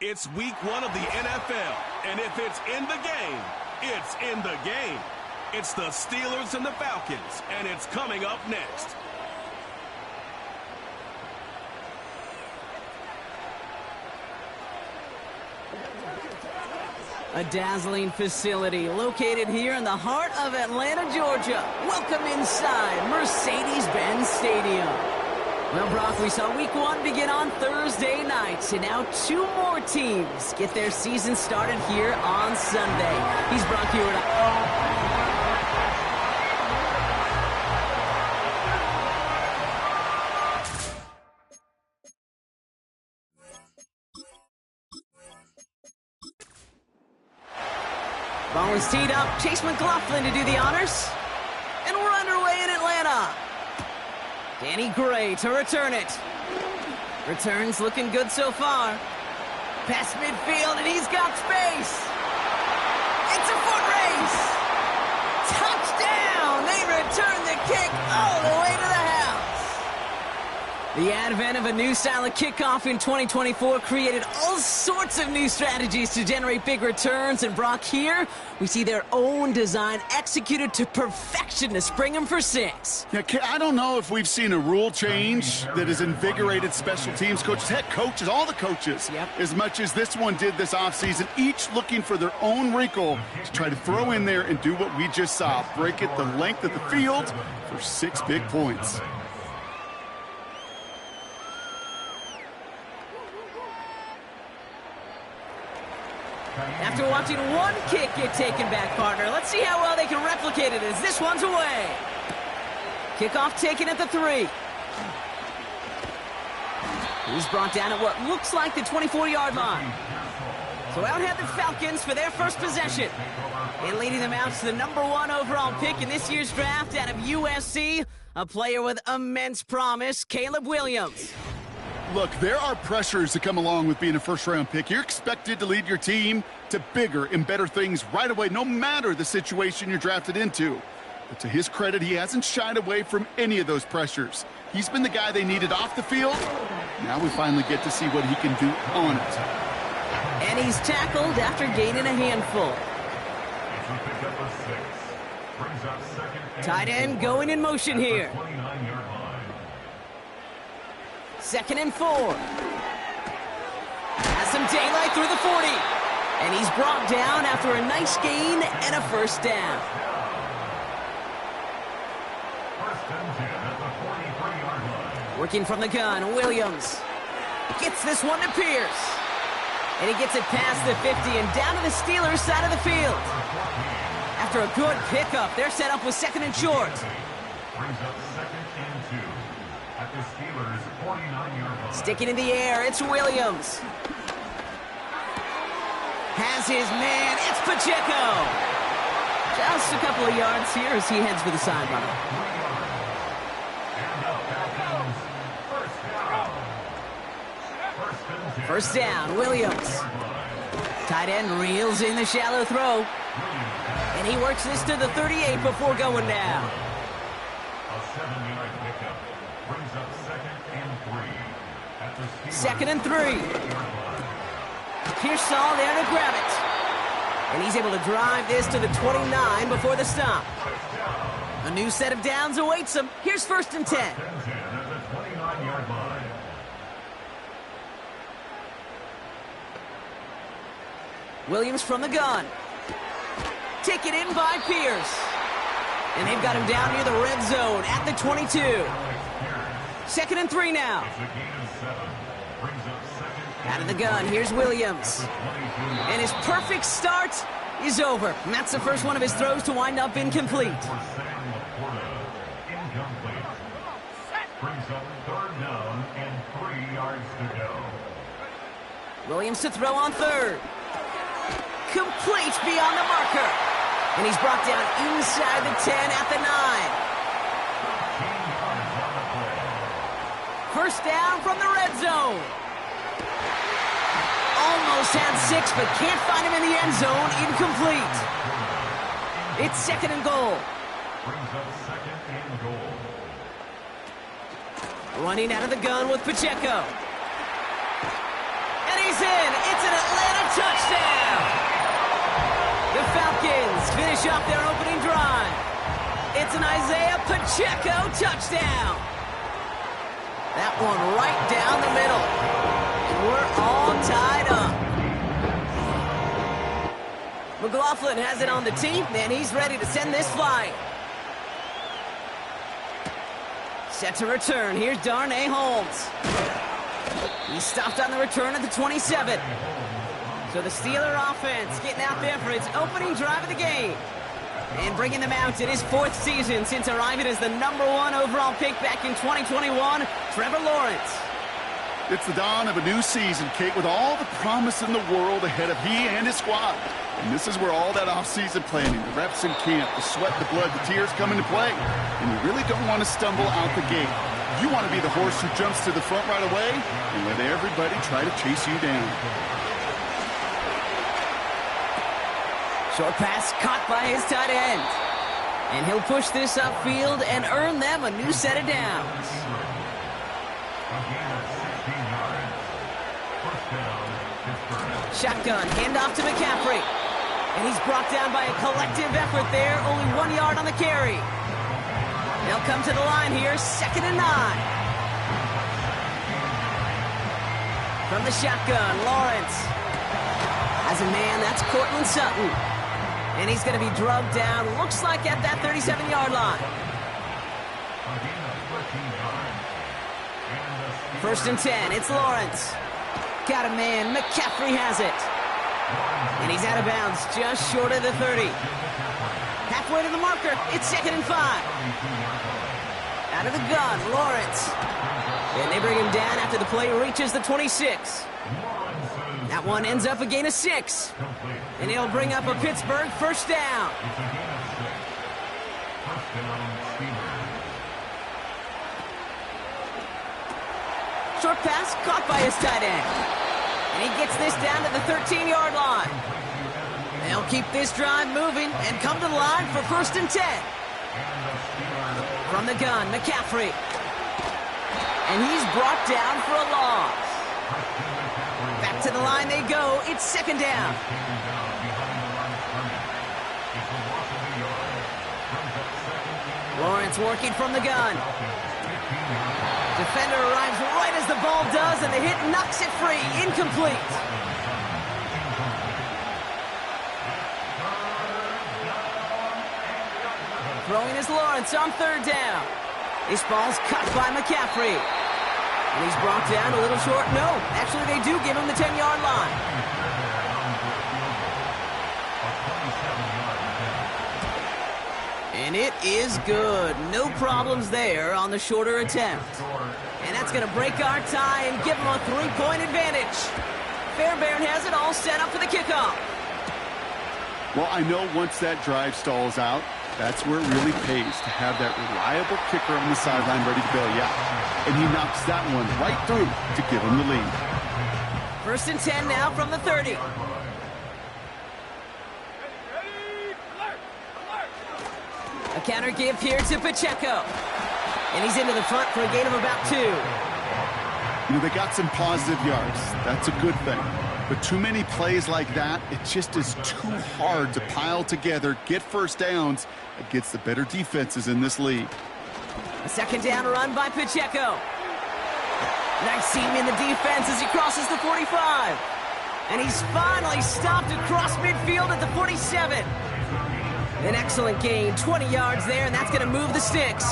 It's week 1 of the NFL, and if it's in the game, it's in the game. It's the Steelers and the Falcons, and it's coming up next. A dazzling facility located here in the heart of Atlanta, Georgia. Welcome inside Mercedes-Benz Stadium. Well, Brock, we saw week 1 begin on Thursday night, and now 2 more teams get their season started here on Sunday. He's Brock Hewitt. Ball is teed up. Chase McLaughlin to do the honors. And we're underway in Atlanta. Danny Gray to return it. Returns looking good so far. Past midfield, and he's got space. It's a foot race. Touchdown! They return the kick all the way to the house. The advent of a new style of kickoff in 2024 created all sorts of new strategies to generate big returns. And Brock, here we see their own design executed to perfection to spring them for 6. Yeah, I don't know if we've seen a rule change that has invigorated special teams coaches, head coaches, all the coaches, as much as this one did this offseason, each looking for their own wrinkle to try to throw in there and do what we just saw, break it the length of the field for 6 big points. After watching one kick get taken back, partner, let's see how well they can replicate it as this one's away. Kickoff taken at the 3. He's brought down at what looks like the 24-yard line. So out head the Falcons for their first possession. And leading them out to the #1 overall pick in this year's draft out of USC, a player with immense promise, Caleb Williams. Look, there are pressures that come along with being a first-round pick. You're expected to lead your team to bigger and better things right away, no matter the situation you're drafted into. But to his credit, he hasn't shied away from any of those pressures. He's been the guy they needed off the field. Now we finally get to see what he can do on it. And he's tackled after gaining a handful. Tight end going in motion here. 2nd and 4. Has some daylight through the 40. And he's brought down after a nice gain and a first down. Working from the gun, Williams gets this one to Pierce. And he gets it past the 50 and down to the Steelers' side of the field. After a good pickup, they're set up with 2nd and short. Sticking in the air, it's Williams. Has his man, it's Pacheco. Just a couple of yards here as he heads for the sideline. First down, Williams. Tight end reels in the shallow throw. And he works this to the 38 before going down. 2nd and 3. Pearsall there to grab it. And he's able to drive this to the 29 before the stop. A new set of downs awaits him. Here's 1st and 10. Williams from the gun. Taken in by Pierce. And they've got him down near the red zone at the 22. 2nd and 3 now. Out of the gun, here's Williams. And his perfect start is over. And that's the first one of his throws to wind up incomplete. Williams to throw on 3rd. Complete beyond the marker. And he's brought down inside the 10 at the 9. First down from the red zone. Almost had 6, but can't find him in the end zone. Incomplete. It's 2nd and goal. Running out of the gun with Pacheco. And he he's in. It's an Atlanta touchdown. The Falcons finish off their opening drive. It's an Isaiah Pacheco touchdown. That one right down the middle. And we're all tied up. McLaughlin has it on the tee, and he's ready to send this flying. Set to return. Here's Darnay Holmes. He stopped on the return at the 27. So the Steeler offense getting out there for its opening drive of the game. And bringing them out in his 4th season since arriving as the #1 overall pick back in 2021, Trevor Lawrence. It's the dawn of a new season, Kate, with all the promise in the world ahead of he and his squad. And this is where all that off-season planning, the reps in camp, the sweat, the blood, the tears come into play. And you really don't want to stumble out the gate. You want to be the horse who jumps to the front right away and let everybody try to chase you down. Short pass caught by his tight end. And he'll push this upfield and earn them a new set of downs. Shotgun, handoff to McCaffrey. And he's brought down by a collective effort there, only 1 yard on the carry. They'll come to the line here, 2nd and 9. From the shotgun, Lawrence has a man, that's Cortland Sutton. And he's going to be drugged down, looks like at that 37-yard line. 1st and 10, it's Lawrence. Got a man, McCaffrey has it. And he's out of bounds, just short of the 30. Halfway to the marker, it's 2nd and 5. Out of the gun, Lawrence. And they bring him down after the play reaches the 26. That one ends up a gain of 6. And he'll bring up a Pittsburgh 1st down. Short pass caught by his tight end. And he gets this down to the 13-yard line. They'll keep this drive moving and come to the line for 1st and 10. From the gun, McCaffrey. And he's brought down for a loss. Back to the line they go. It's 2nd down. Lawrence working from the gun. Defender arrives right as the ball does, and the hit knocks it free. Incomplete. Throwing is Lawrence on 3rd down. This ball's cut by McCaffrey. And he's brought down a little short. No, actually they do give him the 10-yard line. And it is good. No problems there on the shorter attempt. And that's going to break our tie and give them a 3-point advantage. Fairbairn has it all set up for the kickoff. Well, I know once that drive stalls out, that's where it really pays to have that reliable kicker on the sideline ready to bail you out. And he knocks that one right through to give him the lead. 1st and 10 now from the 30. A counter give here to Pacheco. And he's into the front for a gain of about 2. You know, they got some positive yards. That's a good thing. But too many plays like that, it just is too hard to pile together, get 1st downs against the better defenses in this league. A 2nd down run by Pacheco. Nice seam in the defense as he crosses the 45. And he's finally stopped across midfield at the 47. An excellent gain, 20 yards there, and that's going to move the sticks.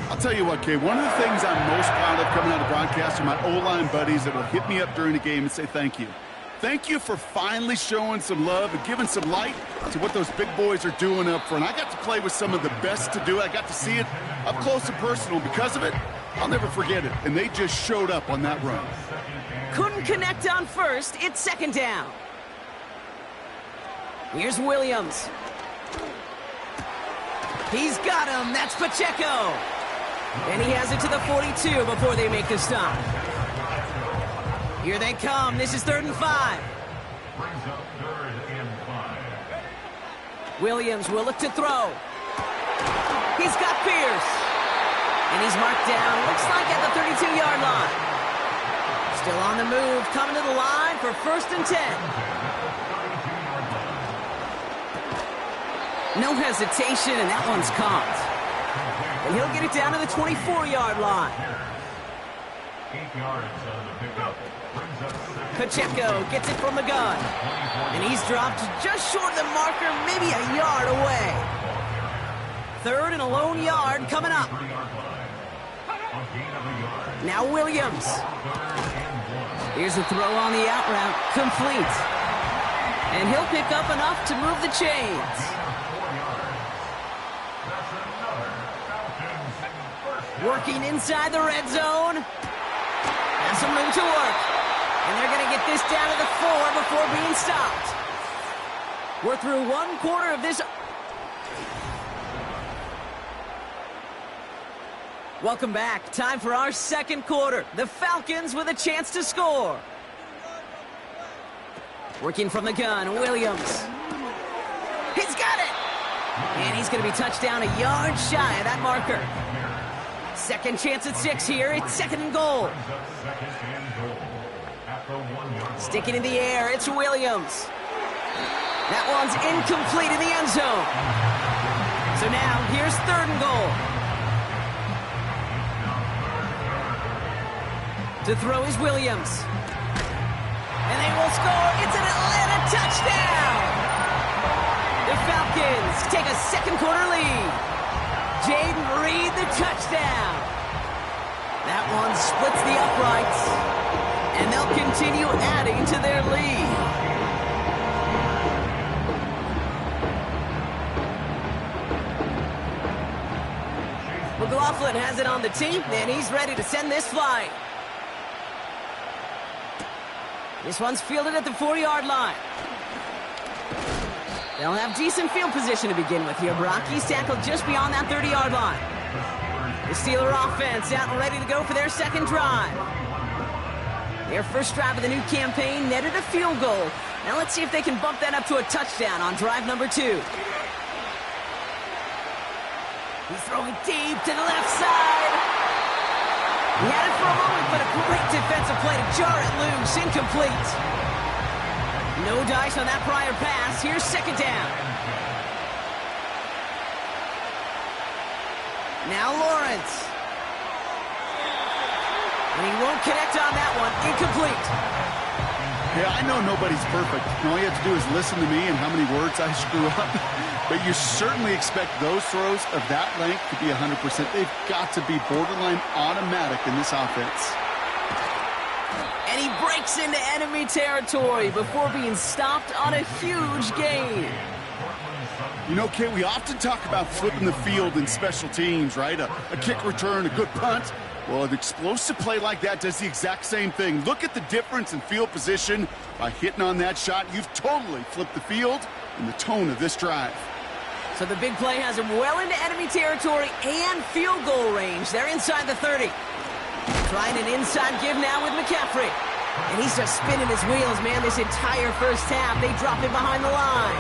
I'll tell you what, Kay, one of the things I'm most proud of coming out of broadcast are my O-line buddies that will hit me up during the game and say thank you. Thank you for finally showing some love and giving some light to what those big boys are doing up front. I got to play with some of the best to do it. I got to see it up close and personal. Because of it, I'll never forget it. And they just showed up on that run. Couldn't connect on 1st. It's 2nd down. Here's Williams. He's got him. That's Pacheco. And he has it to the 42 before they make the stop. Here they come. This is 3rd and 5. Williams will look to throw. He's got Pierce. And he's marked down, looks like at the 32-yard line. Still on the move, coming to the line. line for 1st and 10. No hesitation, and that one's caught. And he'll get it down to the 24-yard line. 8 yards on the pickup. Pacheco gets it from the gun. And he's dropped just short of the marker, maybe a yard away. 3rd and a lone yard coming up. Now Williams. Here's a throw on the out route, complete. And he'll pick up enough to move the chains. Working inside the red zone. Has some room to work. And they're going to get this down to the 4 before being stopped. We're through 1 quarter of this. Welcome back. Time for our 2nd quarter. The Falcons with a chance to score. Working from the gun, Williams. He's got it! And he's going to be touched down a yard shy of that marker. 2nd chance at 6 here. It's 2nd and goal. Sticking in the air, it's Williams. That one's incomplete in the end zone. So now, here's 3rd and goal. To throw is Williams. And they will score. It's an Atlanta touchdown! The Falcons take a 2nd quarter lead. Jaden Reed, the touchdown. That one splits the uprights. And they'll continue adding to their lead. McLaughlin has it on the tee, and he's ready to send this flying. This one's fielded at the 4-yard line. They'll have decent field position to begin with here, Brock. He's tackled just beyond that 30-yard line. The Steeler offense out and ready to go for their 2nd drive. Their first drive of the new campaign netted a field goal. Now let's see if they can bump that up to a touchdown on drive number 2. He's throwing deep to the left side. He had it for a moment, but a great defensive play to jar it loose. Incomplete. No dice on that prior pass. Here's 2nd down. Now Lawrence. And he won't connect on that one. Incomplete. Yeah, I know nobody's perfect. All you have to do is listen to me and how many words I screw up. But you certainly expect those throws of that length to be 100%. They've got to be borderline automatic in this offense. And he breaks into enemy territory before being stopped on a huge gain. You know, Kate, we often talk about flipping the field in special teams, right? A kick return, a good punt. Well, an explosive play like that does the exact same thing. Look at the difference in field position. By hitting on that shot, you've totally flipped the field and the tone of this drive. So the big play has him well into enemy territory and field goal range. They're inside the 30. Trying an inside give now with McCaffrey. And he's just spinning his wheels, man, this entire first half. They drop him behind the line.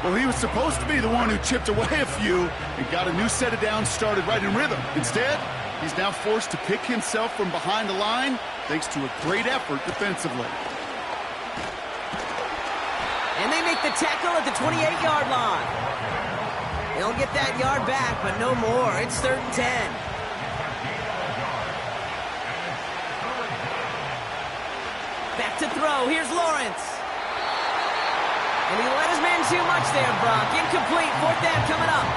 Well, he was supposed to be the one who chipped away a few and got a new set of downs started right in rhythm. Instead, he's now forced to pick himself from behind the line thanks to a great effort defensively. And they make the tackle at the 28-yard line. They'll get that yard back, but no more. It's 3rd and 10. Back to throw. Here's Lawrence. And he let his man too much there, Brock. Incomplete. 4th down coming up.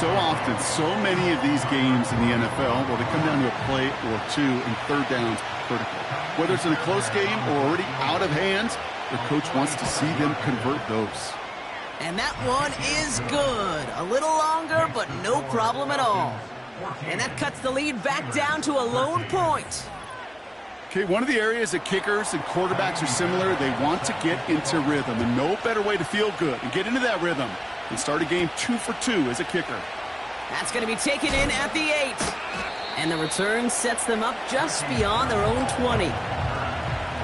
So often, so many of these games in the NFL, well, they come down to a play or two, and 3rd downs critical. Whether it's in a close game or already out of hand, the coach wants to see them convert those. And that one is good. A little longer, but no problem at all. And that cuts the lead back down to a lone point. Okay, one of the areas that kickers and quarterbacks are similar, they want to get into rhythm, and no better way to feel good and get into that rhythm than start a game 2 for 2 as a kicker. That's going to be taken in at the 8. And the return sets them up just beyond their own 20.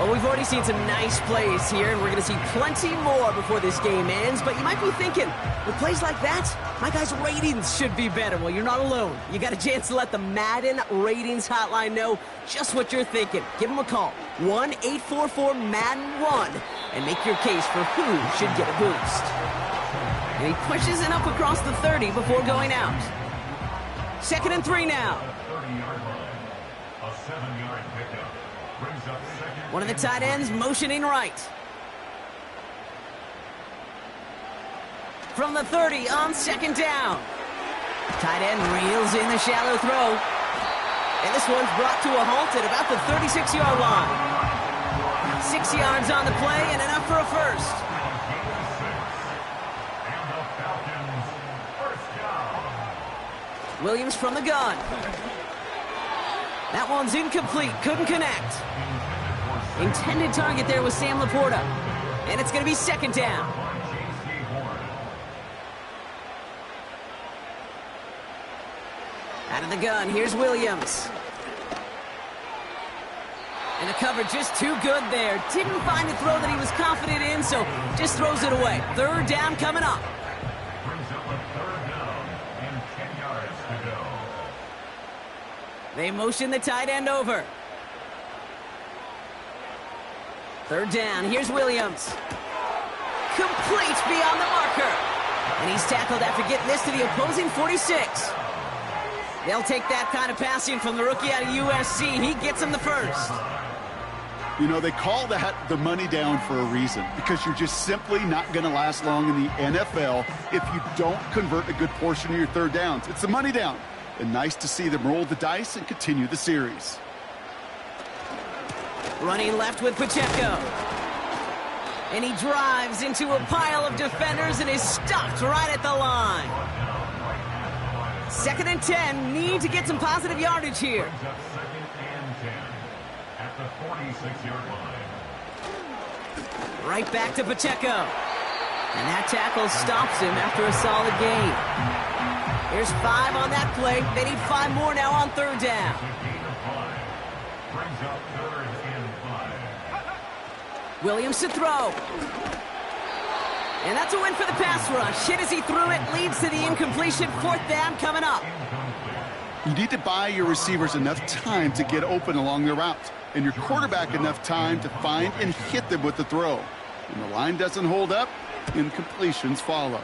Well, we've already seen some nice plays here, and we're going to see plenty more before this game ends. But you might be thinking, with plays like that, my guys' ratings should be better. Well, you're not alone. You got a chance to let the Madden Ratings Hotline know just what you're thinking. Give them a call, 1-844-MADDEN-1, and make your case for who should get a boost. And he pushes it up across the 30 before going out. 2nd and 3 now. A 7-yard pickup. Brings up second. One of the tight ends motioning right. From the 30 on 2nd down. Tight end reels in the shallow throw. And this one's brought to a halt at about the 36-yard line. 6 yards on the play and enough for a first. And the Falcons first down. Williams from the gun. That one's incomplete. Couldn't connect. Intended target there was Sam Laporta. And it's going to be 2nd down. Out of the gun, here's Williams. And the cover just too good there. Didn't find a throw that he was confident in, so just throws it away. 3rd down coming up. Brings up a 3rd down and 10 yards to go. They motion the tight end over. 3rd down, here's Williams. Complete beyond the marker. And he's tackled after getting this to the opposing 46. They'll take that kind of passing from the rookie out of USC. He gets him the first. You know, they call that the money down for a reason, because you're just simply not going to last long in the NFL if you don't convert a good portion of your 3rd downs. It's the money down. And nice to see them roll the dice and continue the series. Running left with Pacheco. And he drives into a pile of defenders and is stopped right at the line. 2nd and 10. Need to get some positive yardage here. Brings up 2nd and 10 at the 46-yard line. Right back to Pacheco. And that tackle stops him after a solid gain. Here's 5 on that play. They need 5 more now on 3rd down. Brings up 3rd and 5. Williams to throw. And that's a win for the pass rush. Hit as he threw it, leads to the incompletion. 4th down coming up. You need to buy your receivers enough time to get open along their route, and your quarterback enough time to find and hit them with the throw. When the line doesn't hold up, incompletions follow.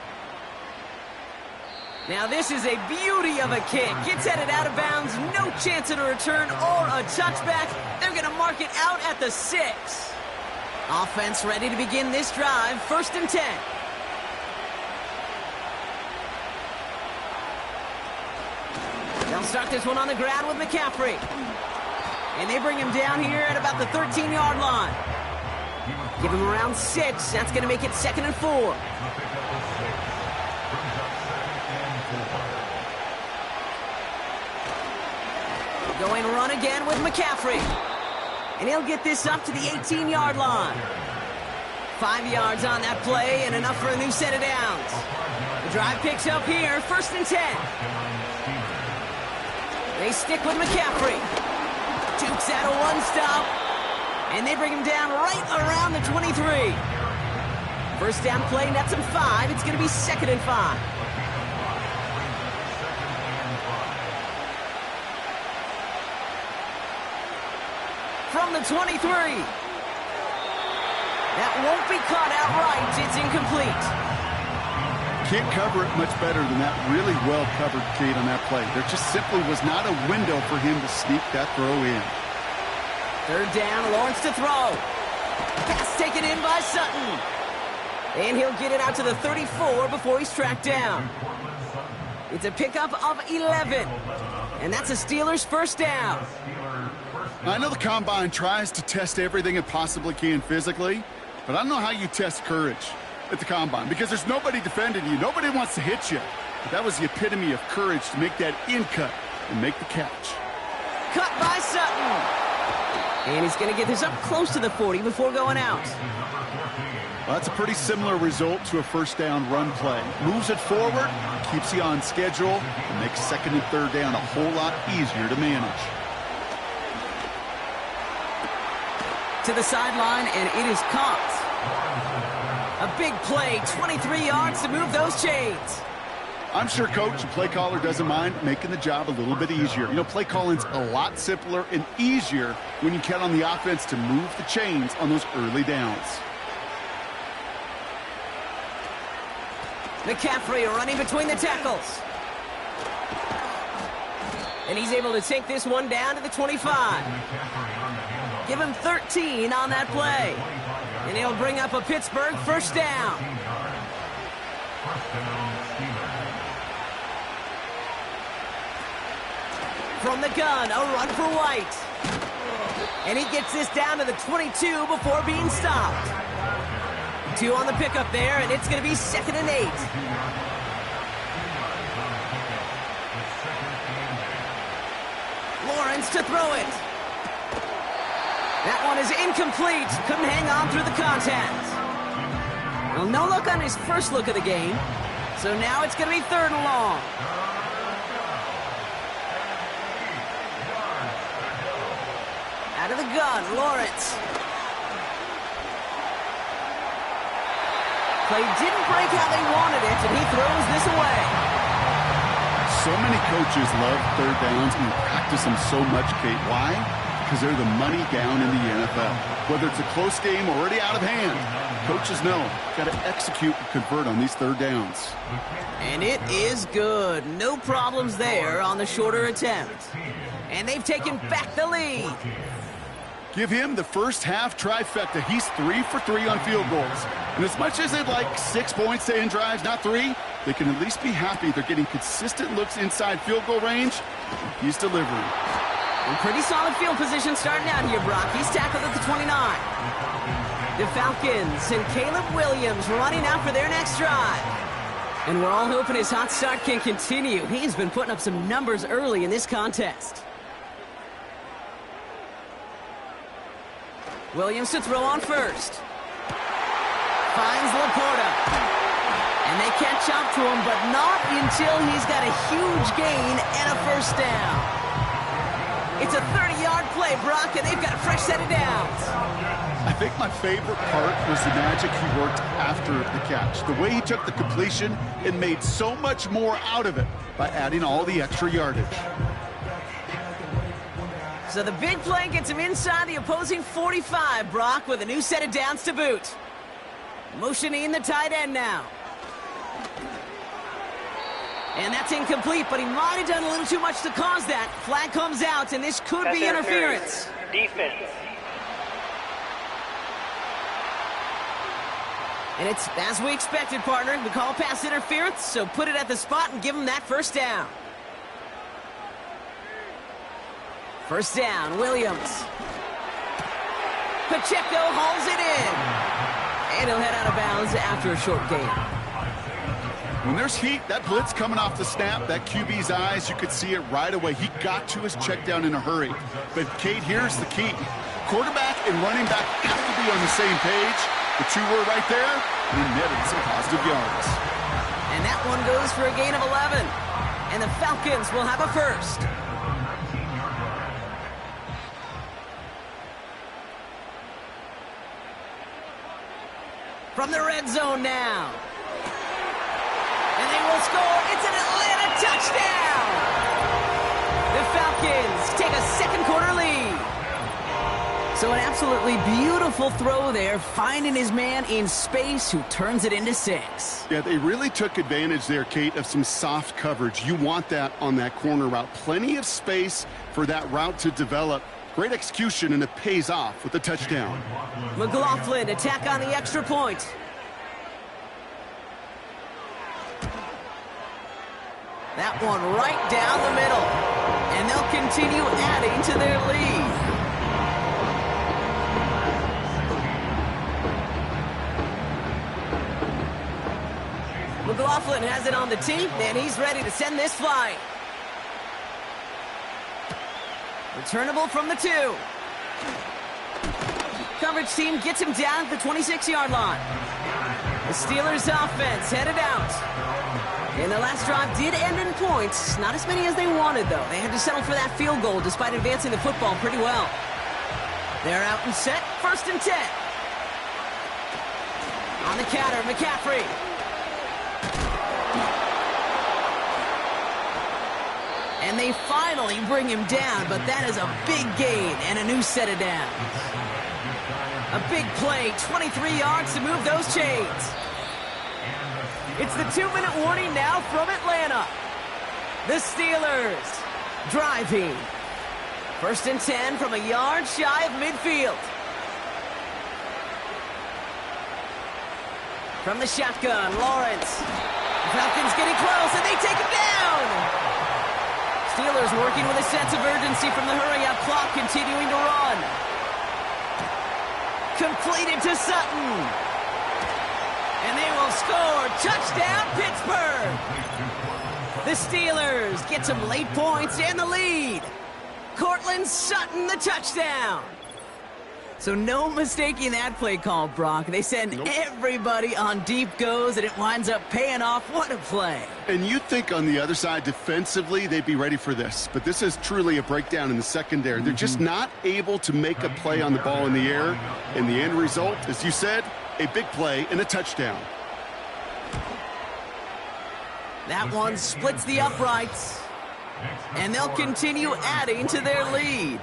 Now this is a beauty of a kick. Gets headed out of bounds, no chance at a return or a touchback. They're going to mark it out at the 6. Offense ready to begin this drive. 1st and 10. They'll start this one on the ground with McCaffrey. And they bring him down here at about the 13-yard line. Give him around 6. That's going to make it 2nd and 4. Going run again with McCaffrey. And he'll get this up to the 18-yard line. 5 yards on that play and enough for a new set of downs. The drive picks up here, 1st and 10. They stick with McCaffrey. Jukes out a 1-stop. And they bring him down right around the 23. 1st down play, nets him 5. It's going to be 2nd and 5. From the 23. That won't be caught outright. It's incomplete. Can't cover it much better than that really well-covered kid on that play. There just simply was not a window for him to sneak that throw in. 3rd down, Lawrence to throw. Pass taken in by Sutton. And he'll get it out to the 34 before he's tracked down. It's a pickup of 11. And that's a Steelers' 1st down. I know the Combine tries to test everything it possibly can physically, but I don't know how you test courage at the Combine, because there's nobody defending you. Nobody wants to hit you. But that was the epitome of courage to make that in-cut and make the catch. Cut by Sutton. And he's going to get this up close to the 40 before going out. Well, that's a pretty similar result to a 1st down run play. Moves it forward, keeps you on schedule, and makes 2nd and 3rd down a whole lot easier to manage. to the sideline, and it is caught. A big play, 23 yards to move those chains. I'm sure coach and play caller doesn't mind making the job a little bit easier. You know, play calling's a lot simpler and easier when you count on the offense to move the chains on those early downs. McCaffrey running between the tackles. And he's able to take this one down to the 25. Give him 13 on that play. And he'll bring up a Pittsburgh first down. From the gun, a run for White. And he gets this down to the 22 before being stopped. 2 on the pickup there, and it's going to be 2nd and 8. Lawrence to throw it. That one is incomplete. Couldn't hang on through the contact. Well, no look on his first look of the game. So now it's going to be 3rd and long. Out of the gun, Lawrence. Play didn't break how they wanted it, and he throws this away. So many coaches love 3rd downs and practice them so much, Kate. Why? Because they're the money down in the NFL. Whether it's a close game or already out of hand, coaches know got to execute and convert on these 3rd downs. And it is good. No problems there on the shorter attempt. And they've taken back the lead. Give him the first half trifecta. He's 3 for 3 on field goals. And as much as they'd like 6 points to end drives, not 3, they can at least be happy they're getting consistent looks inside field goal range. He's delivering. And pretty solid field position starting out here, Brock. He's tackled at the 29. The Falcons and Caleb Williams running out for their next drive. And we're all hoping his hot start can continue. He's been putting up some numbers early in this contest. Williams to throw on first. Finds Laporta. And they catch up to him, but not until he's got a huge gain and a first down. It's a 30-yard play, Brock, and they've got a fresh set of downs. I think my favorite part was the magic he worked after the catch. The way he took the completion and made so much more out of it by adding all the extra yardage. So the big play gets him inside the opposing 45, Brock, with a new set of downs to boot. Motioning the tight end now. And that's incomplete, but he might have done a little too much to cause that. Flag comes out, and this could be interference. Defense. And it's as we expected, partner. We call pass interference, so put it at the spot and give him that first down. First down, Williams. Pacheco hauls it in. And he'll head out of bounds after a short gain. When there's heat, that blitz coming off the snap, that QB's eyes, you could see it right away. He got to his check down in a hurry. But, Kate, here's the key. Quarterback and running back have to be on the same page. The 2 were right there, and he netted some positive yards. And that one goes for a gain of 11. And the Falcons will have a first. From the red zone now. And they will score. It's an Atlanta touchdown. The Falcons take a second-quarter lead. So an absolutely beautiful throw there, finding his man in space who turns it into 6. Yeah, they really took advantage there, Kate, of some soft coverage. You want that on that corner route. Plenty of space for that route to develop. Great execution, and it pays off with the touchdown. McLaughlin attack on the extra point. That one right down the middle. And they'll continue adding to their lead. McLaughlin has it on the tee, and he's ready to send this flying. Returnable from the 2. Coverage team gets him down at the 26-yard line. The Steelers offense headed out. And the last drive did end in points. Not as many as they wanted, though. They had to settle for that field goal despite advancing the football pretty well. They're out and set, 1st and 10. On the counter, McCaffrey. And they finally bring him down, but that is a big gain and a new set of downs. A big play, 23 yards to move those chains. It's the 2-minute warning now from Atlanta. The Steelers driving. 1st and 10 from a yard shy of midfield. From the shotgun, Lawrence. Falcons getting close, and they take him down. Steelers working with a sense of urgency from the hurry-up clock, continuing to run. Completed to Sutton. And they will score. Touchdown, Pittsburgh. The Steelers get some late points and the lead. Cortland Sutton, the touchdown. So no mistaking that play call, Brock. They send everybody on deep goes, and it winds up paying off. What a play. And you'd think on the other side, defensively, they'd be ready for this. But this is truly a breakdown in the secondary. They're just not able to make a play on the ball in the air. And the end result, as you said, a big play and a touchdown. That one splits the uprights. And they'll continue adding to their lead.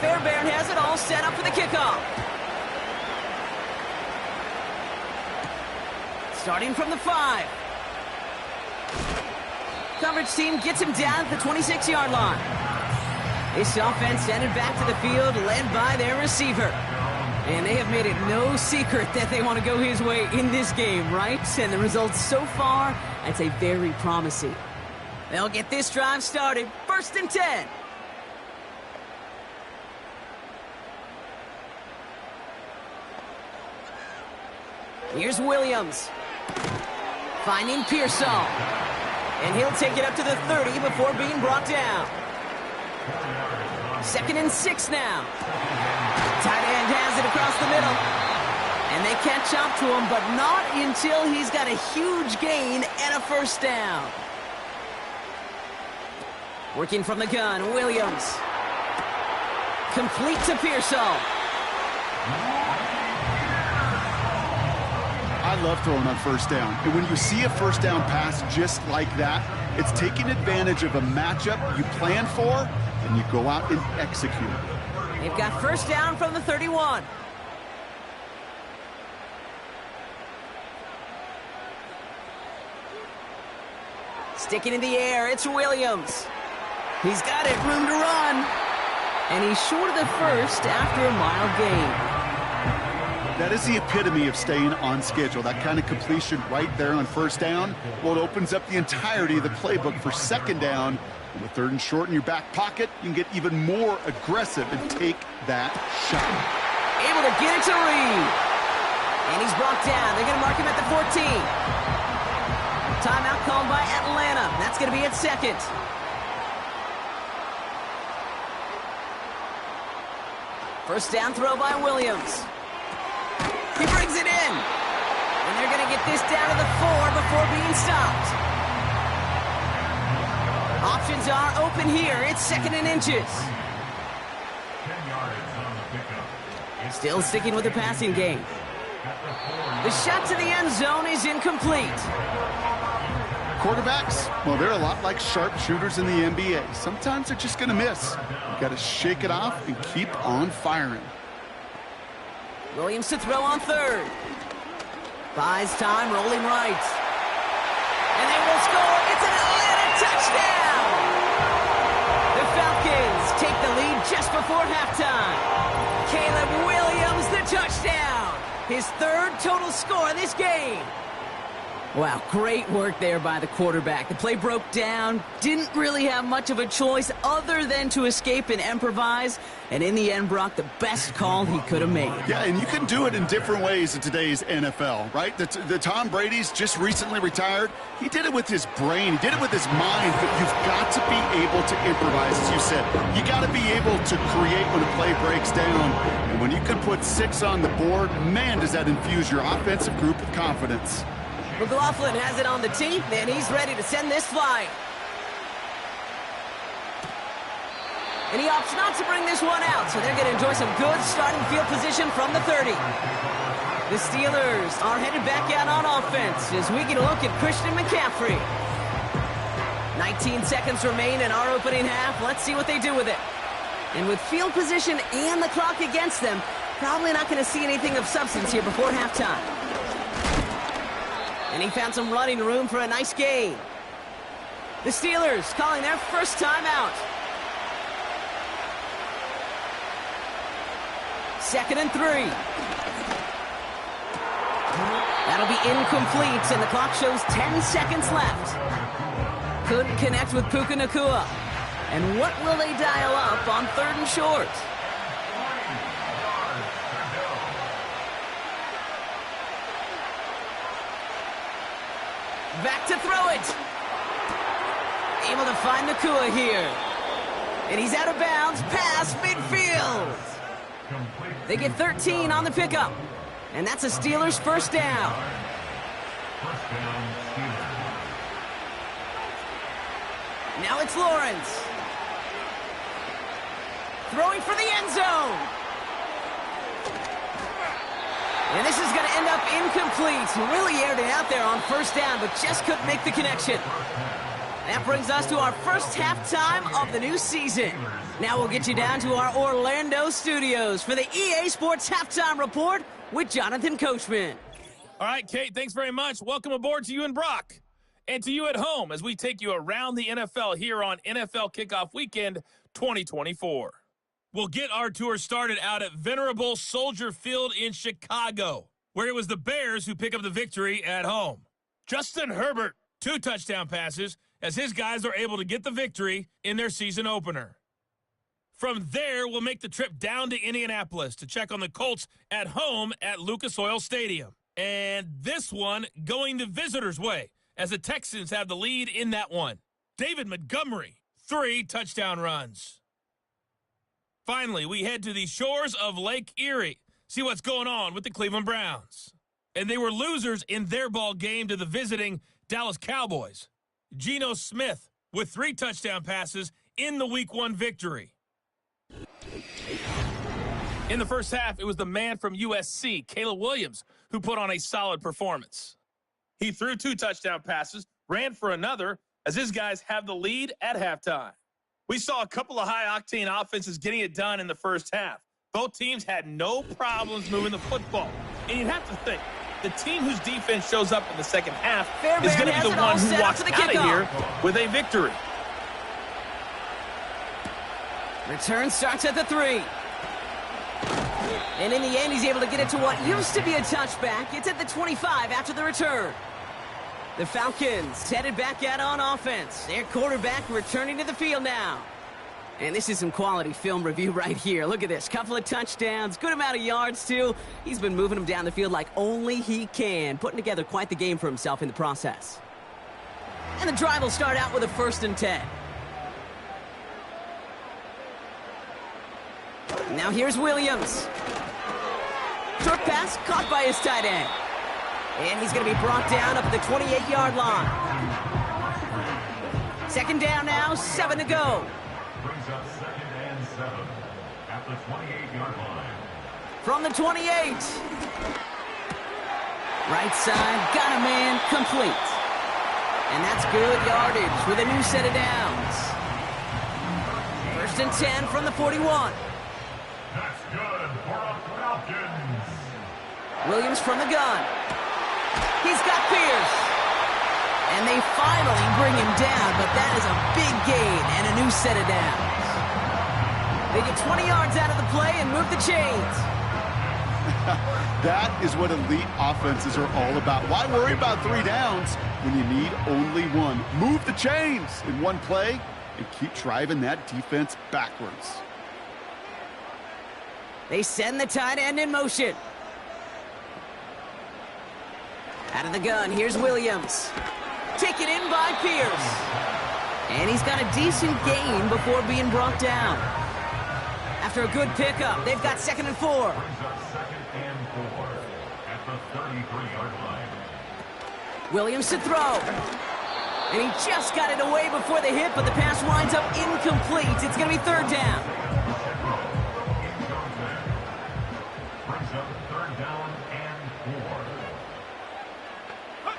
Fairbairn has it all set up for the kickoff. Starting from the 5. Coverage team gets him down at the 26-yard line. This offense sent it back to the field, led by their receiver. And they have made it no secret that they want to go his way in this game, right? And the results so far, I'd say very promising. They'll get this drive started. 1st and 10. Here's Williams. Finding Pearsall. And he'll take it up to the 30 before being brought down. 2nd and 6 now. Tight end has it across the middle. And they catch up to him, but not until he's got a huge gain and a 1st down. Working from the gun, Williams. Complete to Pearsall. I love throwing on 1st down. And when you see a 1st down pass just like that, it's taking advantage of a matchup you plan for, and you go out and execute. They've got 1st down from the 31. Sticking in the air, it's Williams. He's got it, room to run. And he's short of the 1st after a mile gain. That is the epitome of staying on schedule. That kind of completion right there on 1st down. Well, it opens up the entirety of the playbook for 2nd down. And with 3rd and short in your back pocket, you can get even more aggressive and take that shot. Able to get it to Reed. And he's brought down. They're going to mark him at the 14. Timeout called by Atlanta. That's going to be at 2nd. First down throw by Williams. He brings it in. And they're going to get this down to the 4 before being stopped. Options are open here. It's 2nd and inches. 10 yards on the pickup. Still sticking with the passing game. The shot to the end zone is incomplete. Quarterbacks, well, they're a lot like sharpshooters in the NBA. Sometimes they're just going to miss. You've got to shake it off and keep on firing. Williams to throw on 3rd. Buys time, rolling right. And they will score. It's an Atlanta touchdown! The Falcons take the lead just before halftime. Caleb Williams, the touchdown! His 3rd total score this game. Wow, great work there by the quarterback. The play broke down, didn't really have much of a choice other than to escape and improvise, and in the end, Brock, the best call he could have made. Yeah, and you can do it in different ways in today's NFL, right? The Tom Brady's just recently retired. He did it with his brain. He did it with his mind, but you've got to be able to improvise, as you said. You got to be able to create when a play breaks down, and when you can put 6 on the board, man, does that infuse your offensive group with confidence. McLaughlin has it on the tee, and he's ready to send this flying. And he opts not to bring this one out, so they're going to enjoy some good starting field position from the 30. The Steelers are headed back out on offense as we get a look at Christian McCaffrey. 19 seconds remain in our opening half. Let's see what they do with it. And with field position and the clock against them, probably not going to see anything of substance here before halftime. And he found some running room for a nice gain. The Steelers calling their first timeout. 2nd and 3. That'll be incomplete, and the clock shows 10 seconds left. Couldn't connect with Puka Nacua. And what will they dial up on 3rd and short? Back to throw it. Able to find Nacua here. And he's out of bounds past midfield. They get 13 on the pickup. And that's a Steelers first down. Now it's Lawrence. Throwing for the end zone. And this is going to end up incomplete. Really aired it out there on first down, but just couldn't make the connection. That brings us to our first halftime of the new season. Now we'll get you down to our Orlando studios for the EA Sports Halftime Report with Jonathan Coachman. All right, Kate, thanks very much. Welcome aboard to you and Brock. And to you at home as we take you around the NFL here on NFL Kickoff Weekend 2024. We'll get our tour started out at venerable Soldier Field in Chicago, where it was the Bears who pick up the victory at home. Justin Herbert, 2 touchdown passes, as his guys are able to get the victory in their season opener. From there, we'll make the trip down to Indianapolis to check on the Colts at home at Lucas Oil Stadium. And this one going the visitors' way, as the Texans have the lead in that one. David Montgomery, 3 touchdown runs. Finally, we head to the shores of Lake Erie, see what's going on with the Cleveland Browns. And they were losers in their ball game to the visiting Dallas Cowboys. Geno Smith with 3 touchdown passes in the Week 1 victory. In the first half, it was the man from USC, Caleb Williams, who put on a solid performance. He threw 2 touchdown passes, ran for another, as his guys have the lead at halftime. We saw a couple of high-octane offenses getting it done in the first half. Both teams had no problems moving the football. And you'd have to think, the team whose defense shows up in the second half is going to be the one who walks out of here with a victory. Return starts at the 3. And in the end, he's able to get it to what used to be a touchback. It's at the 25 after the return. The Falcons headed back out on offense. Their quarterback returning to the field now. And this is some quality film review right here. Look at this. Couple of touchdowns. Good amount of yards, too. He's been moving them down the field like only he can. Putting together quite the game for himself in the process. And the drive will start out with a 1st and 10. Now here's Williams. Short pass caught by his tight end. And he's going to be brought down up at the 28-yard line. 2nd down now, 7 to go. Brings up 2nd and 7 at the 28-yard line. From the 28. Right side, got a man, complete. And that's good yardage with a new set of downs. 1st and 10 from the 41. That's good for the Falcons. Williams from the gun. He's got Pierce. And they finally bring him down, but that is a big gain and a new set of downs. They get 20 yards out of the play and move the chains. That is what elite offenses are all about. Why worry about 3 downs when you need only 1? Move the chains in one play and keep driving that defense backwards. They send the tight end in motion. Out of the gun, here's Williams. Taken in by Pierce. And he's got a decent gain before being brought down. After a good pickup, they've got 2nd and 4. Brings up 2nd and 4 at the 33-yard line. Williams to throw. And he just got it away before the hit, but the pass winds up incomplete. It's going to be third down. Brings up third down and 4.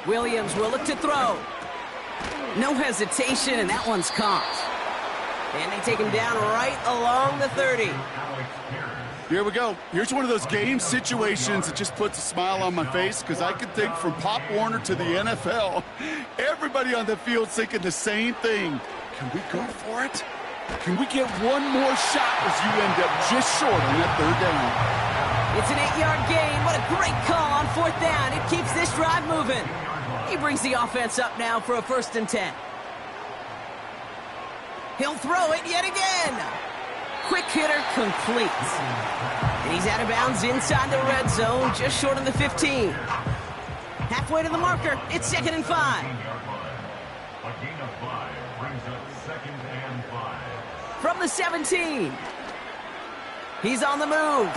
Williams will look to throw. No hesitation, and that one's caught. And they take him down right along the 30. Here we go. Here's one of those game situations that just puts a smile on my face, because I can think from Pop Warner to the NFL, everybody on the field's thinking the same thing. Can we go for it? Can we get one more shot as you end up just short on that third down? It's an 8-yard gain. What a great call on fourth down. It keeps this drive moving. He brings the offense up now for a 1st and 10. He'll throw it yet again. Quick hitter complete. And he's out of bounds inside the red zone, just short of the 15. Halfway to the marker. It's 2nd and 5. A gain of 5 brings up 2nd and 5. From the 17. He's on the move.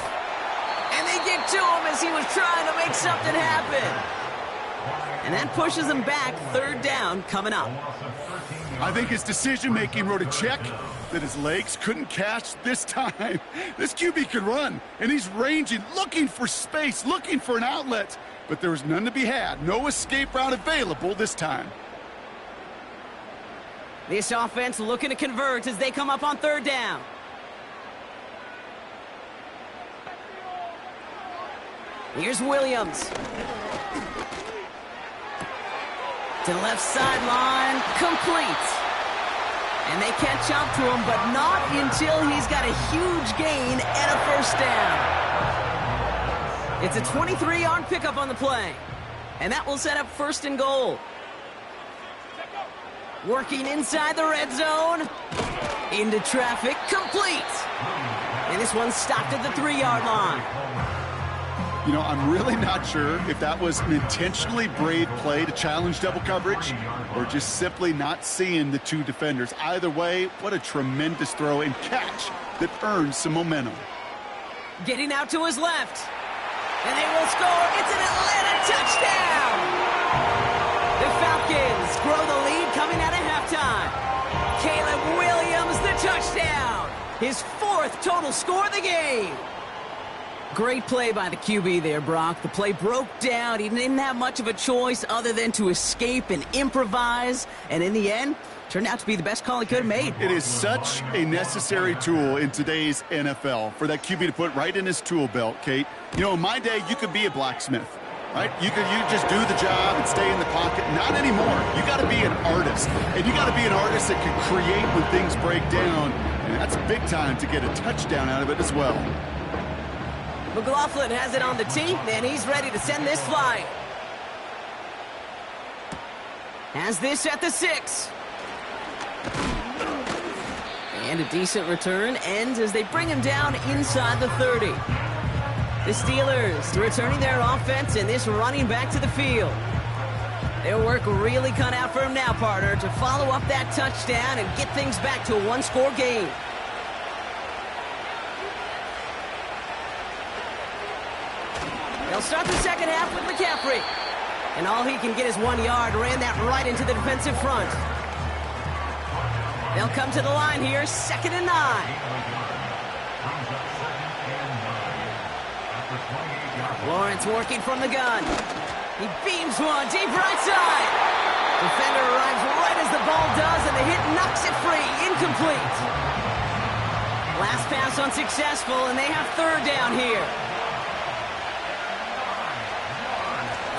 And they get to him as he was trying to make something happen. And that pushes him back. 3rd down coming up. I think his decision-making wrote a check that his legs couldn't catch this time. This QB can run, and he's ranging, looking for space, looking for an outlet. But there was none to be had. No escape route available this time. This offense looking to convert as they come up on 3rd down. Here's Williams. To the left sideline, complete. And they catch up to him, but not until he's got a huge gain and a 1st down. It's a 23-yard pickup on the play. And that will set up 1st and goal. Working inside the red zone. Into traffic, complete. And this one's stopped at the 3-yard line. You know, I'm really not sure if that was an intentionally brave play to challenge double coverage or just simply not seeing the two defenders. Either way, what a tremendous throw and catch that earns some momentum. Getting out to his left. And they will score. It's an Atlanta touchdown. The Falcons grow the lead coming out of halftime. Caleb Williams, the touchdown. His 4th total score of the game. Great play by the QB there, Brock. The play broke down. He didn't have much of a choice other than to escape and improvise. And in the end, turned out to be the best call he could have made. It is such a necessary tool in today's NFL for that QB to put right in his tool belt, Kate. You know, in my day, you could be a blacksmith, right? You just do the job and stay in the pocket. Not anymore. You got to be an artist. And you got to be an artist that can create when things break down. And that's big time to get a touchdown out of it as well. McLaughlin has it on the tee, and he's ready to send this flying. Has this at the 6. And a decent return ends as they bring him down inside the 30. The Steelers returning their offense and this running back to the field. Their work really cut out for him now, partner, to follow up that touchdown and get things back to a 1-score game. They'll start the second half with McCaffrey. And all he can get is 1 yard. Ran that right into the defensive front. They'll come to the line here, 2nd and 9. Lawrence working from the gun. He beams one deep right side. Defender arrives right as the ball does, and the hit knocks it free. Incomplete. Last pass unsuccessful, and they have 3rd down here.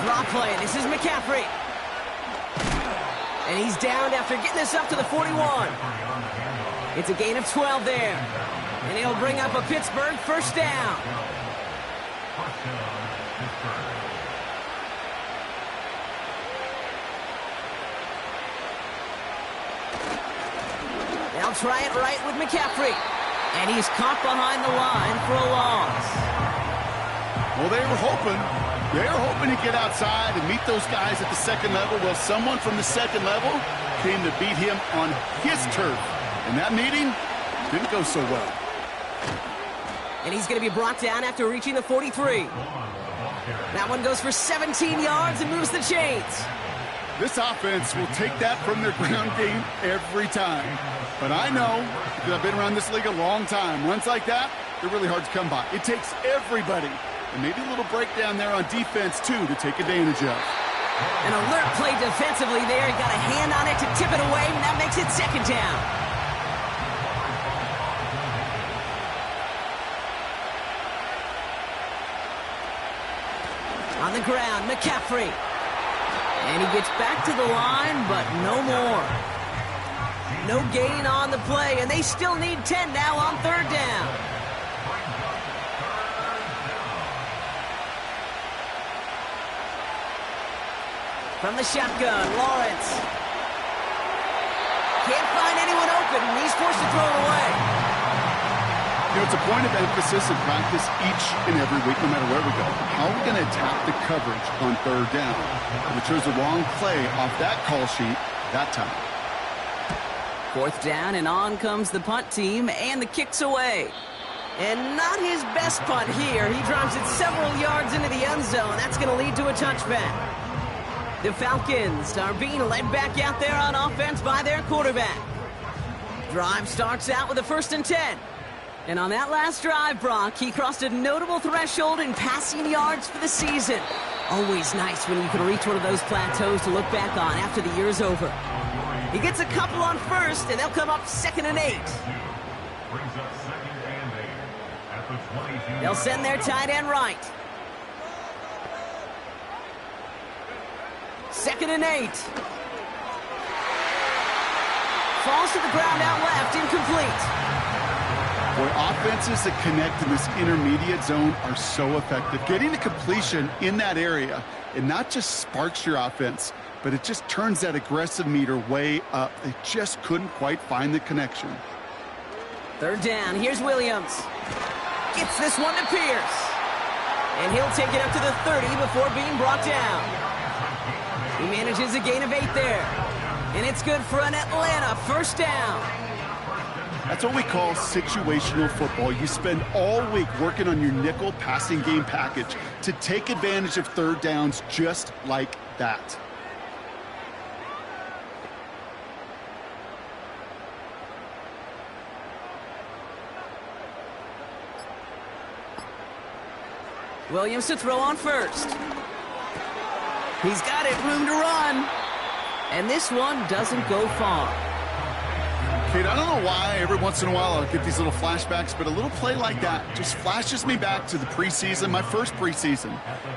Draw play. This is McCaffrey. And he's downed after getting this up to the 41. It's a gain of 12 there. And it'll bring up a Pittsburgh 1st down. They'll try it right with McCaffrey. And he's caught behind the line for a loss. Well, they were hoping to get outside and meet those guys at the 2nd level. Well, someone from the 2nd level came to beat him on his turf. And that meeting didn't go so well. And he's going to be brought down after reaching the 43. That one goes for 17 yards and moves the chains. This offense will take that from their ground game every time. But I know, because I've been around this league a long time, runs like that, they're really hard to come by. It takes everybody, and maybe a little breakdown there on defense, too, to take advantage of. An alert play defensively there. He got a hand on it to tip it away, and that makes it second down. On the ground, McCaffrey. And he gets back to the line, but no more. No gain on the play, and they still need 10 now on third down. From the shotgun, Lawrence. Can't find anyone open, and he's forced to throw it away. You know, it's a point of emphasis in practice each and every week, no matter where we go. How are we going to attack the coverage on third down? We chose the wrong play off that call sheet that time. Fourth down, and on comes the punt team, and the kick's away. And not his best punt here. He drives it several yards into the end zone. That's going to lead to a touchback. The Falcons are being led back out there on offense by their quarterback. Drive starts out with a 1st and 10. And on that last drive, Brock, he crossed a notable threshold in passing yards for the season. Always nice when you can reach one of those plateaus to look back on after the year's over. He gets a couple on first, and they'll come up 2nd and 8. They'll send their tight end right. 2nd and 8. Falls to the ground out left, incomplete. Boy, offenses that connect in this intermediate zone are so effective. Getting the completion in that area, it not just sparks your offense, but it just turns that aggressive meter way up. They just couldn't quite find the connection. Third down, here's Williams. Gets this one to Pierce. And he'll take it up to the 30 before being brought down. He manages a gain of 8 there. And it's good for an Atlanta first down. That's what we call situational football. You spend all week working on your nickel passing game package to take advantage of third downs just like that. Williams to throw on first. He's got it, room to run. And this one doesn't go far. Kate, I don't know why every once in a while I'll get these little flashbacks, but a little play like that just flashes me back to the preseason, my first preseason,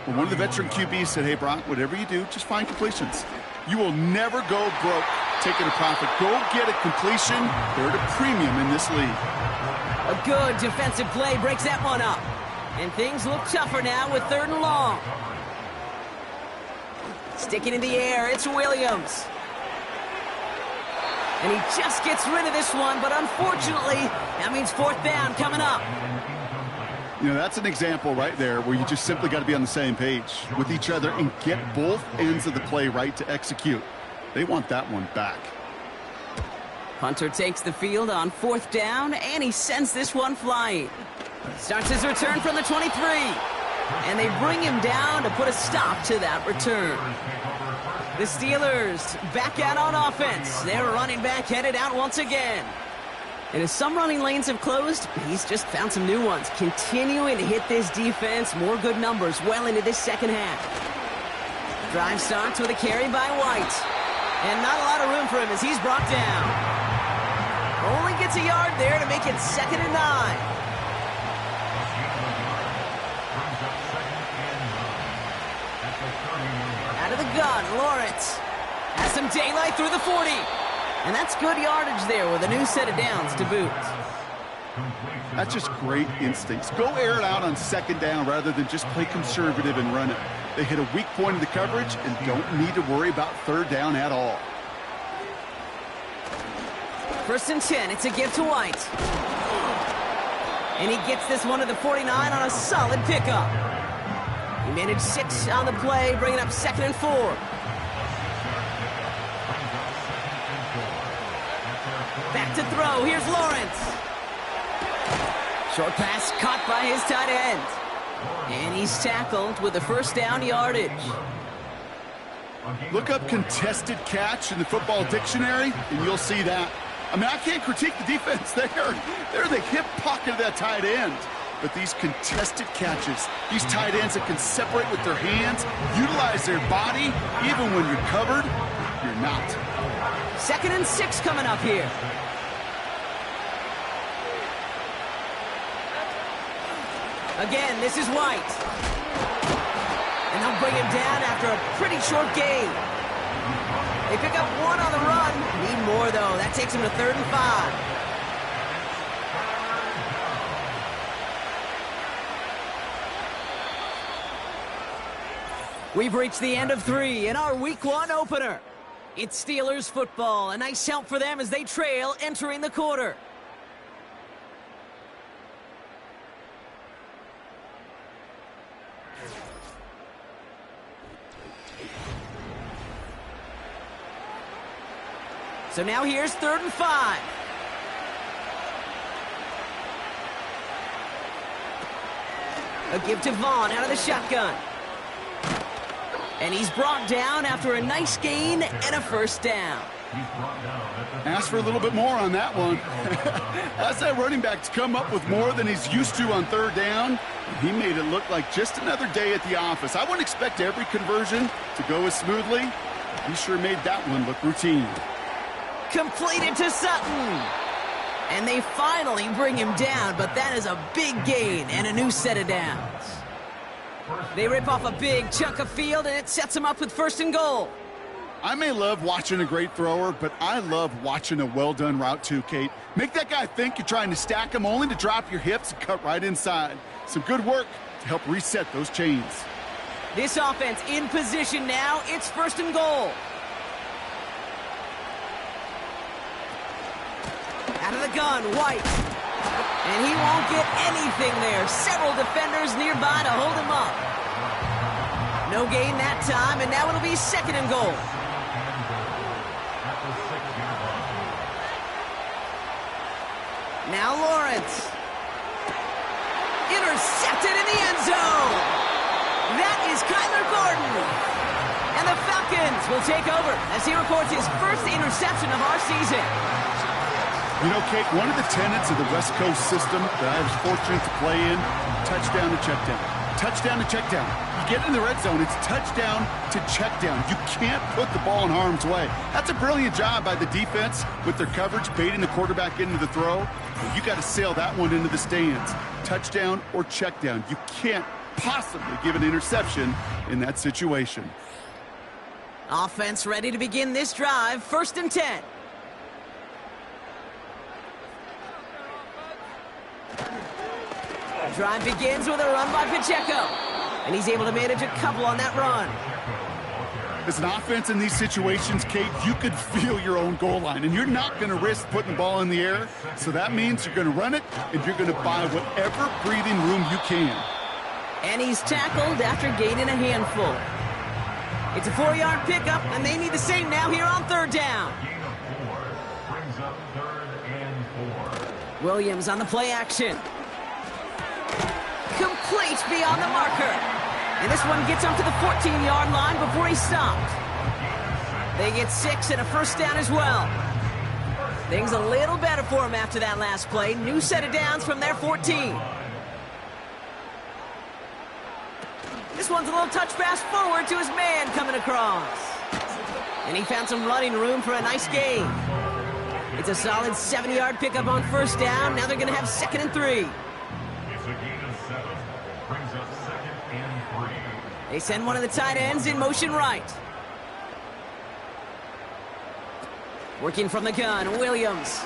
when one of the veteran QBs said, hey, Brock, whatever you do, just find completions. You will never go broke taking a profit. Go get a completion. They're at a premium in this league. A good defensive play breaks that one up. And things look tougher now with 3rd and long. Sticking in the air, it's Williams. And he just gets rid of this one, but unfortunately, that means 4th down coming up. You know, that's an example right there where you just simply got to be on the same page with each other and get both ends of the play right to execute. They want that one back. Hunter takes the field on 4th down, and he sends this one flying. Starts his return from the 23. And they bring him down to put a stop to that return. The Steelers back out on offense. Their running back headed out once again. And as some running lanes have closed, he's just found some new ones. Continuing to hit this defense, more good numbers well into this second half. Drive starts with a carry by White. And not a lot of room for him as he's brought down. Only gets a yard there to make it 2nd and 9. Out of the gun, Lawrence has some daylight through the 40. And that's good yardage there with a new set of downs to boot. That's just great instincts. Go air it out on 2nd down rather than just play conservative and run it. They hit a weak point in the coverage and don't need to worry about 3rd down at all. 1st and 10, it's a give to White. And he gets this one to the 49 on a solid pickup. He managed 6 on the play, bringing up 2nd and 4. Back to throw. Here's Lawrence. Short pass caught by his tight end. And he's tackled with the first down yardage. Look up contested catch in the football dictionary, and you'll see that. I mean, I can't critique the defense there. They're the hip pocket of that tight end. But these contested catches, these tight ends that can separate with their hands, utilize their body, even when you're covered, you're not. 2nd and 6 coming up here. Again, this is White. And they'll bring him down after a pretty short gain. They pick up 1 on the run. Need more, though. That takes him to 3rd and 5. We've reached the end of 3 in our Week 1 opener. It's Steelers football. A nice help for them as they trail entering the quarter. So now here's 3rd and 5. A give to Vaughn out of the shotgun. And he's brought down after a nice gain and a first down. Ask for a little bit more on that one. That's that running back to come up with more than he's used to on 3rd down. He made it look like just another day at the office. I wouldn't expect every conversion to go as smoothly. He sure made that one look routine. Completed to Sutton. And they finally bring him down, but that is a big gain and a new set of downs. They rip off a big chunk of field, and it sets him up with 1st and goal. I may love watching a great thrower, but I love watching a well-done route too, Kate. Make that guy think you're trying to stack him only to drop your hips and cut right inside. Some good work to help reset those chains. This offense in position now. It's 1st and goal. Out of the gun, White. And he won't get anything there. Several defenders nearby to hold him up. No gain that time, and now it'll be 2nd and goal. Now Lawrence. Intercepted in the end zone. That is Kyler Gordon. And the Falcons will take over as he records his first interception of our season. You know, Kate, one of the tenets of the West Coast system that I was fortunate to play in, touchdown to check down. Touchdown to check down. You get in the red zone, it's touchdown to check down. You can't put the ball in harm's way. That's a brilliant job by the defense with their coverage, baiting the quarterback into the throw. You got to sail that one into the stands. Touchdown or check down. You can't possibly give an interception in that situation. Offense ready to begin this drive. 1st and 10. Drive begins with a run by Pacheco. And he's able to manage a couple on that run. As an offense in these situations, Kate, you could feel your own goal line, and you're not going to risk putting the ball in the air. So that means you're going to run it, and you're going to buy whatever breathing room you can. And he's tackled after gaining a handful. It's a 4-yard pickup, and they need the same now here on 3rd down. Brings up 3rd and 4. Williams on the play action. Complete beyond the marker. And this one gets up to the 14-yard line before he's stopped. They get 6 and a first down as well. Things a little better for him after that last play. New set of downs from their 14. This one's a little touch pass forward to his man coming across. And he found some running room for a nice gain. It's a solid 70-yard pickup on 1st down. Now they're going to have 2nd and 3. It's a gain of 7. Brings up 2nd and 3. They send one of the tight ends in motion right. Working from the gun, Williams.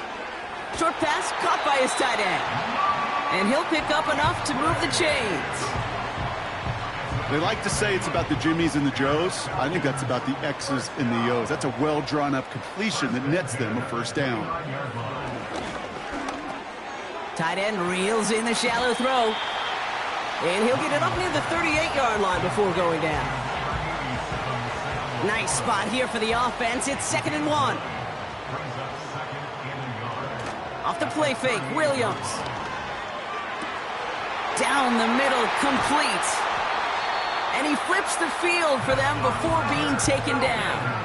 Short pass caught by his tight end. And he'll pick up enough to move the chains. They like to say it's about the Jimmies and the Joes. I think that's about the X's and the O's. That's a well-drawn-up completion that nets them a first down. Tight end reels in the shallow throw. And he'll get it up near the 38-yard line before going down. Nice spot here for the offense. It's 2nd and 1. Off the play fake, Williams. Down the middle, complete. And he flips the field for them before being taken down.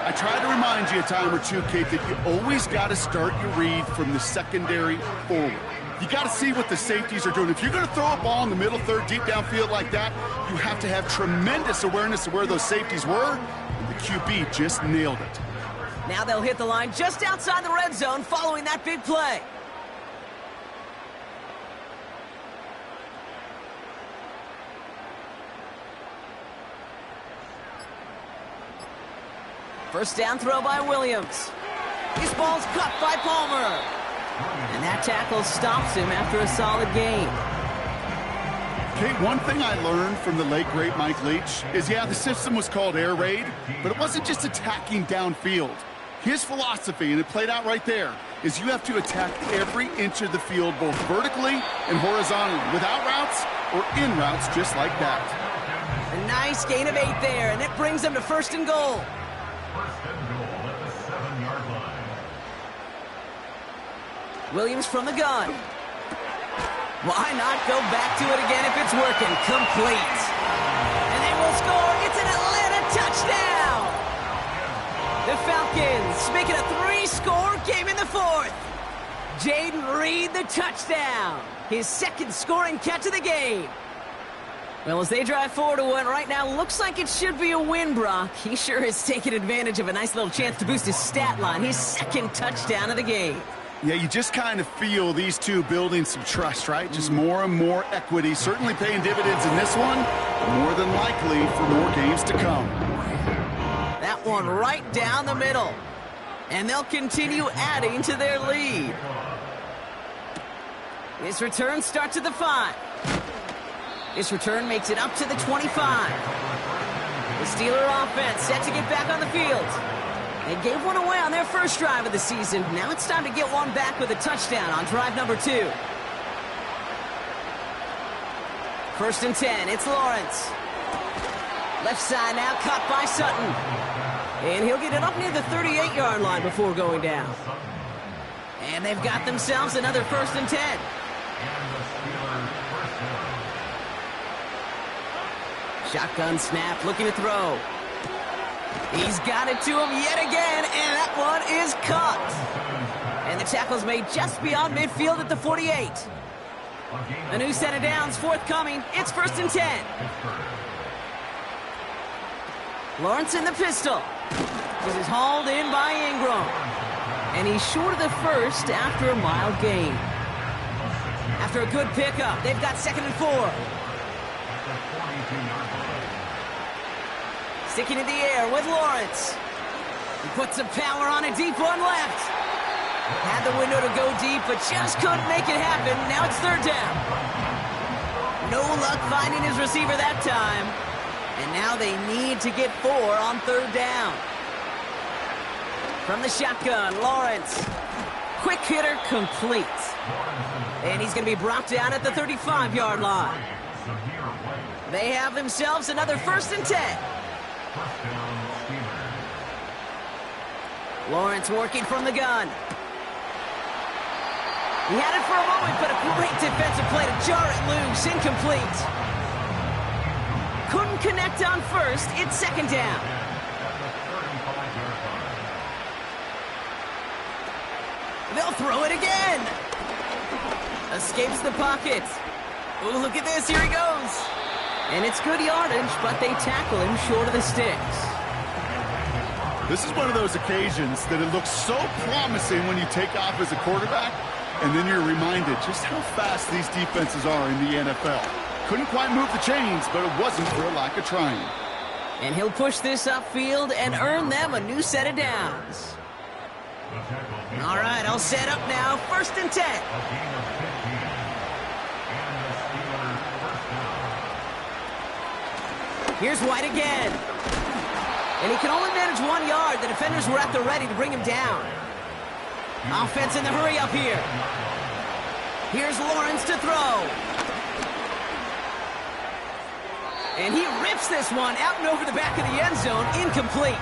I try to remind you a time or two, Kate, that you always got to start your read from the secondary forward. You got to see what the safeties are doing. If you're going to throw a ball in the middle third, deep downfield like that, you have to have tremendous awareness of where those safeties were. And the QB just nailed it. Now they'll hit the line just outside the red zone following that big play. First down throw by Williams. This ball's caught by Palmer. And that tackle stops him after a solid gain. Kate, one thing I learned from the late, great Mike Leach is, yeah, the system was called air raid, but it wasn't just attacking downfield. His philosophy, and it played out right there, is you have to attack every inch of the field, both vertically and horizontally, without routes or in routes just like that. A nice gain of 8 there, and it brings them to 1st and goal. First and goal at the 7-yard line. Williams from the gun. Why not go back to it again if it's working? Complete. And they will score. It's an Atlanta touchdown. The Falcons make it a 3-score game in the 4th. Jaden Reed, the touchdown. His 2nd scoring catch of the game. Well, as they drive forward to one right now, looks like it should be a win, Brock. He sure has taken advantage of a nice little chance to boost his stat line. His 2nd touchdown of the game. Yeah, you just kind of feel these two building some trust, right? Just more and more equity, certainly paying dividends in this one, more than likely for more games to come. That one right down the middle. And they'll continue adding to their lead. This return starts at the 5. This return makes it up to the 25. The Steeler offense set to get back on the field. They gave one away on their first drive of the season. Now it's time to get one back with a touchdown on drive number 2. 1st and 10, it's Lawrence. Left side now, caught by Sutton. And he'll get it up near the 38-yard line before going down. And they've got themselves another 1st and 10. Shotgun snap, looking to throw. He's got it to him yet again, and that one is caught. And the tackle's made just beyond midfield at the 48. A new set of downs forthcoming. It's 1st and 10. Lawrence in the pistol. This is hauled in by Ingram. And he's short of the 1st after a mild gain. After a good pickup, they've got 2nd and 4. Sticking in the air with Lawrence. He puts some power on a deep one left. Had the window to go deep, but just couldn't make it happen. Now it's 3rd down. No luck finding his receiver that time. And now they need to get 4 on 3rd down. From the shotgun, Lawrence. Quick hitter, complete. And he's going to be brought down at the 35-yard line. They have themselves another 1st and 10. Lawrence working from the gun. He had it for a moment, but a great defensive play to jar it loose. Incomplete. Couldn't connect on 1st. It's 2nd down. They'll throw it again. Escapes the pocket. Oh, look at this. Here he goes. And it's good yardage, but they tackle him short of the sticks. This is one of those occasions that it looks so promising when you take off as a quarterback, and then you're reminded just how fast these defenses are in the NFL. Couldn't quite move the chains, but it wasn't for a lack of trying. And he'll push this upfield and earn them a new set of downs. All right, all set up now. 1st and 10. Here's White again. And he can only manage 1 yard. The defenders were at the ready to bring him down. Offense in the hurry up here. Here's Lawrence to throw. And he rips this one out and over the back of the end zone. Incomplete.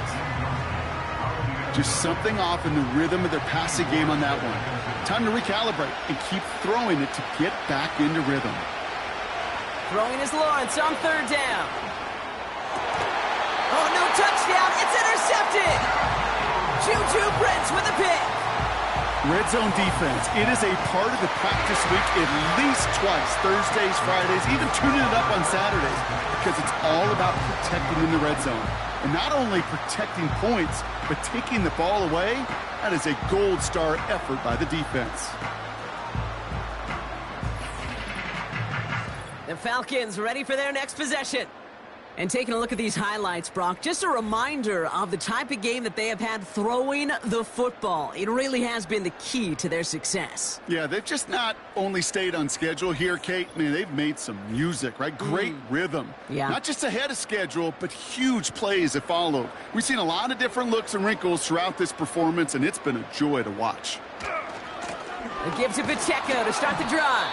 Just something off in the rhythm of their passing game on that one. Time to recalibrate and keep throwing it to get back into rhythm. Throwing is Lawrence on third down. Oh, no touchdown. It's intercepted. Juju Brents with a pick. Red zone defense, it is a part of the practice week at least twice, Thursdays, Fridays, even tuning it up on Saturdays, because it's all about protecting in the red zone. And not only protecting points, but taking the ball away, that is a gold star effort by the defense. The Falcons ready for their next possession. And taking a look at these highlights, Brock, just a reminder of the type of game that they have had throwing the football. It really has been the key to their success. Yeah, they've just not only stayed on schedule here, Kate. Man, they've made some music, right? Great rhythm. Yeah. Not just ahead of schedule, but huge plays have followed. We've seen a lot of different looks and wrinkles throughout this performance, and it's been a joy to watch. A give to Pacheco to start the drive.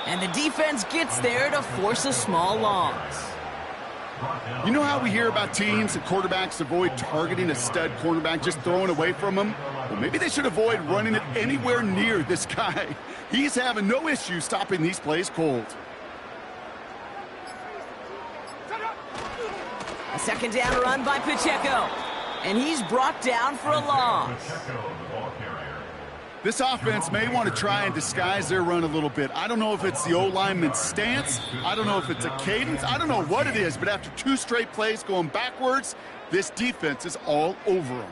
And the defense gets there to force a small loss. You know how we hear about teams and quarterbacks avoid targeting a stud cornerback, just throwing away from him? Well, maybe they should avoid running it anywhere near this guy. He's having no issue stopping these plays cold. A second down run by Pacheco. And he's brought down for a loss. This offense may want to try and disguise their run a little bit. I don't know if it's the O-lineman's stance. I don't know if it's a cadence. I don't know what it is, but after two straight plays going backwards, this defense is all over them.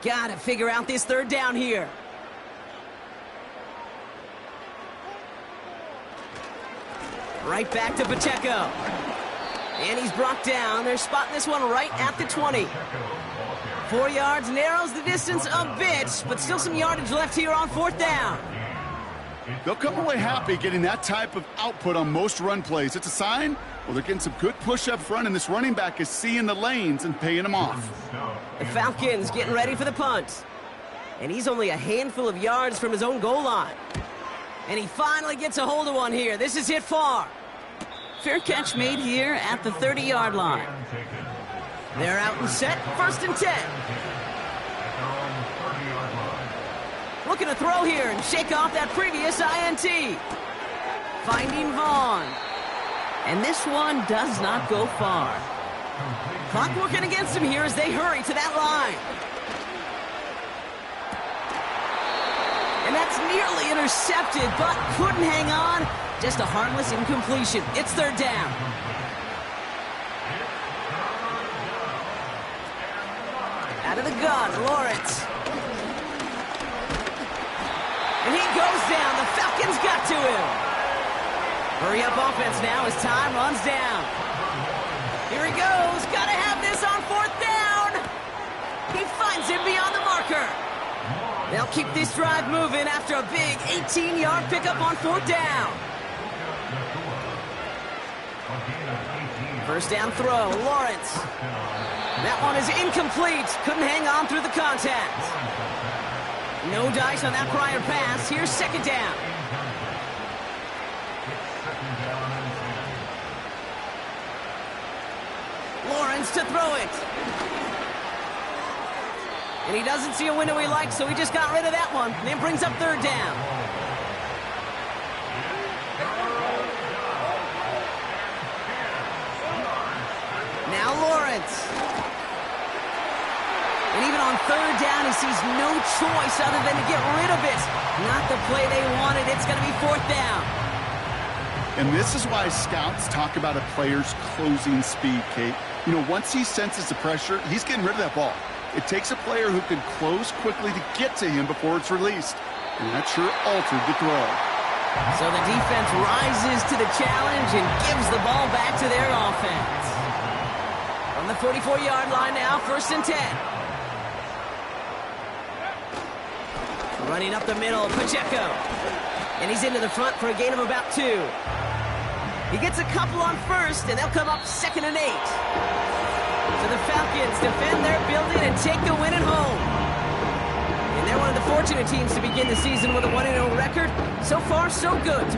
Got to figure out this third down here. Right back to Pacheco. And he's brought down. They're spotting this one right at the 20. 4 yards, narrows the distance a bit, but still some yardage left here on fourth down. They'll come away happy getting that type of output on most run plays. It's a sign, well, they're getting some good push up front, and this running back is seeing the lanes and paying them off. The Falcons getting ready for the punt. And he's only a handful of yards from his own goal line. And he finally gets a hold of one here. This is hit far. Fair catch made here at the 30-yard line. They're out and set, 1st and 10. Looking to throw here and shake off that previous INT. Finding Vaughn. And this one does not go far. Clock working against him here as they hurry to that line. And that's nearly intercepted, but couldn't hang on. Just a harmless incompletion. It's third down. Out of the gun, Lawrence. And he goes down. The Falcons got to him. Hurry up offense now as time runs down. Here he goes. Got to have this on fourth down. He finds him beyond the marker. They'll keep this drive moving after a big 18-yard pickup on fourth down. First down throw, Lawrence. That one is incomplete. Couldn't hang on through the contact. No dice on that prior pass. Here's second down. Lawrence to throw it. And he doesn't see a window he likes, so he just got rid of that one. And then brings up third down. Now Lawrence. And even on third down, he sees no choice other than to get rid of it. Not the play they wanted. It's going to be fourth down. And this is why scouts talk about a player's closing speed, Kate. You know, once he senses the pressure, he's getting rid of that ball. It takes a player who can close quickly to get to him before it's released. And that sure altered the throw. So the defense rises to the challenge and gives the ball back to their offense. From the 44-yard line now, 1st and 10. Running up the middle, Pacheco. And he's into the front for a gain of about 2. He gets a couple on first, and they'll come up 2nd and 8. So the Falcons defend their building and take the win at home. And they're one of the fortunate teams to begin the season with a 1-0 record. So far, so good.